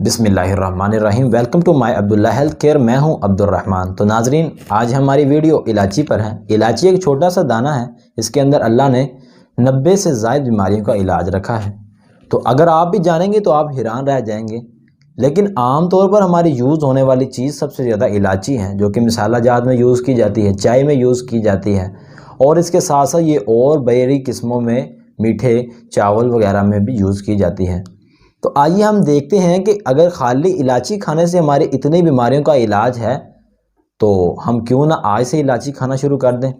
बिस्मिल्लाहिर्रहमानिर्रहीम। Welcome to my Abdullah health care. मैं हूं अब्दुर्रहमान। तो नाजरीन, आज हमारी वीडियो इलायची पर है। इलायची एक छोटा सा दाना है, इसके अंदर अल्लाह ने 90 से ज़ायद बीमारियों का इलाज रखा है। तो अगर आप भी जानेंगे तो आप हैरान रह जाएंगे। लेकिन आम तौर पर हमारी यूज़ होने वाली चीज़ सबसे ज़्यादा इलायची है, जो कि मसाला जात में यूज़ की जाती है, चाय में यूज़ की जाती है, और इसके साथ साथ ये और बड़ी किस्मों में मीठे चावल वगैरह में भी यूज़ की जाती है। तो आइए हम देखते हैं कि अगर खाली इलायची खाने से हमारी इतनी बीमारियों का इलाज है तो हम क्यों ना आज से इलायची खाना शुरू कर दें।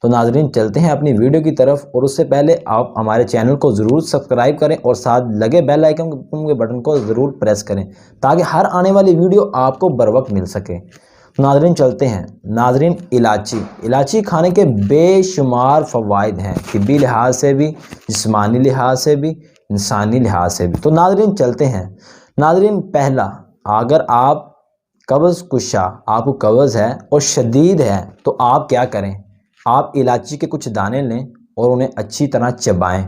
तो नाजरीन, चलते हैं अपनी वीडियो की तरफ, और उससे पहले आप हमारे चैनल को ज़रूर सब्सक्राइब करें और साथ लगे बेल आइकन के बटन को ज़रूर प्रेस करें ताकि हर आने वाली वीडियो आपको बर वक्त मिल सके। तो नाजरीन, चलते हैं। नाजरीन, इलायची खाने के बेशुमार फ़वाइद हैं, तिब्बी लिहाज से भी, जिस्मानी लिहाज से भी, इंसानी लिहाज से भी। तो नाजरीन, चलते हैं। नाजरीन, पहला, अगर आप कब्ज़ कुशा, आपको कब्ज़ है और शदीद है, तो आप क्या करें, आप इलायची के कुछ दाने लें और उन्हें अच्छी तरह चबाएं,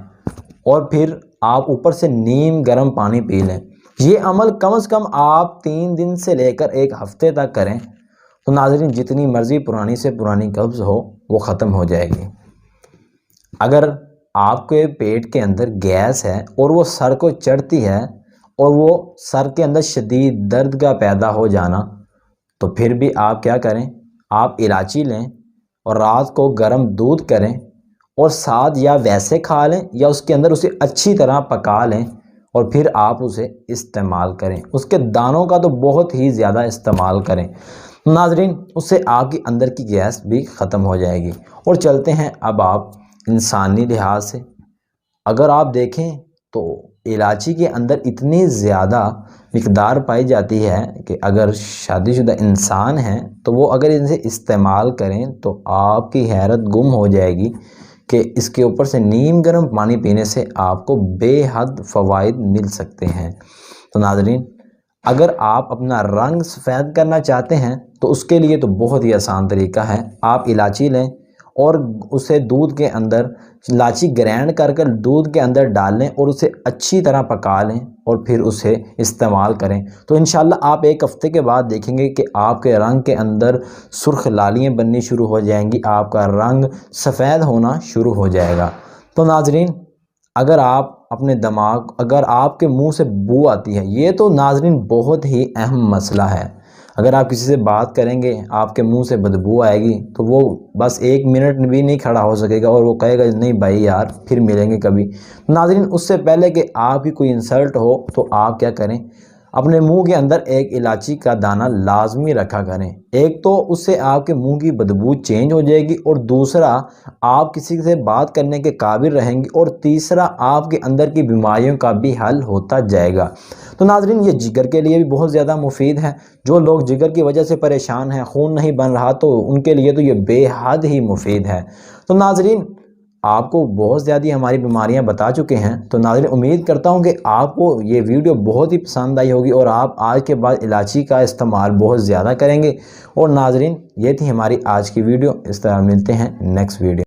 और फिर आप ऊपर से नीम गर्म पानी पी लें। ये अमल कम से कम आप 3 दिन से लेकर 1 हफ्ते तक करें। तो नाजरीन, जितनी मर्ज़ी पुरानी से पुरानी कब्ज़ हो वो ख़त्म हो जाएगी। अगर आपके पेट के अंदर गैस है और वो सर को चढ़ती है और वो सर के अंदर शदीद दर्द का पैदा हो जाना, तो फिर भी आप क्या करें, आप इलायची लें और रात को गर्म दूध करें और साथ या वैसे खा लें या उसके अंदर उसे अच्छी तरह पका लें और फिर आप उसे इस्तेमाल करें। उसके दानों का तो बहुत ही ज़्यादा इस्तेमाल करें। नाजरीन, उससे आपके अंदर की गैस भी ख़त्म हो जाएगी। और चलते हैं अब आप इंसानी लिहाज से। अगर आप देखें तो इलायची के अंदर इतनी ज़्यादा मिक़दार पाई जाती है कि अगर शादीशुदा इंसान हैं तो वो अगर इनसे इस्तेमाल करें तो आपकी हैरत गुम हो जाएगी कि इसके ऊपर से नीम गर्म पानी पीने से आपको बेहद फ़वाइद मिल सकते हैं। तो नाज़रीन, अगर आप अपना रंग सफ़ेद करना चाहते हैं तो उसके लिए तो बहुत ही आसान तरीका है। आप इलायची लें और उसे दूध के अंदर, इलायची ग्राइंड कर दूध के अंदर डाल लें और उसे अच्छी तरह पका लें और फिर उसे इस्तेमाल करें। तो इंशाल्लाह आप 1 हफ्ते के बाद देखेंगे कि आपके रंग के अंदर सुर्ख लालियाँ बननी शुरू हो जाएंगी, आपका रंग सफ़ेद होना शुरू हो जाएगा। तो नाजरीन, अगर आप अपने अगर आपके मुंह से बू आती है, ये तो नाजरीन बहुत ही अहम मसला है। अगर आप किसी से बात करेंगे, आपके मुंह से बदबू आएगी, तो वो बस 1 मिनट भी नहीं खड़ा हो सकेगा और वो कहेगा नहीं भाई यार, फिर मिलेंगे कभी। नाज़रीन, उससे पहले कि आपकी कोई इंसल्ट हो तो आप क्या करें, अपने मुंह के अंदर 1 इलायची का दाना लाजमी रखा करें। एक तो उससे आपके मुंह की बदबू चेंज हो जाएगी, और दूसरा आप किसी से बात करने के काबिल रहेंगे, और तीसरा आपके अंदर की बीमारियों का भी हल होता जाएगा। तो नाजरीन, ये जिगर के लिए भी बहुत ज़्यादा मुफीद है। जो लोग जिगर की वजह से परेशान हैं, खून नहीं बन रहा, तो उनके लिए तो ये बेहद ही मुफीद है। तो नाजरीन, आपको बहुत ज़्यादा हमारी बीमारियां बता चुके हैं। तो नाज़रीन, उम्मीद करता हूं कि आपको ये वीडियो बहुत ही पसंद आई होगी और आप आज के बाद इलायची का इस्तेमाल बहुत ज़्यादा करेंगे। और नाज़रीन, ये थी हमारी आज की वीडियो। इस तरह मिलते हैं नेक्स्ट वीडियो।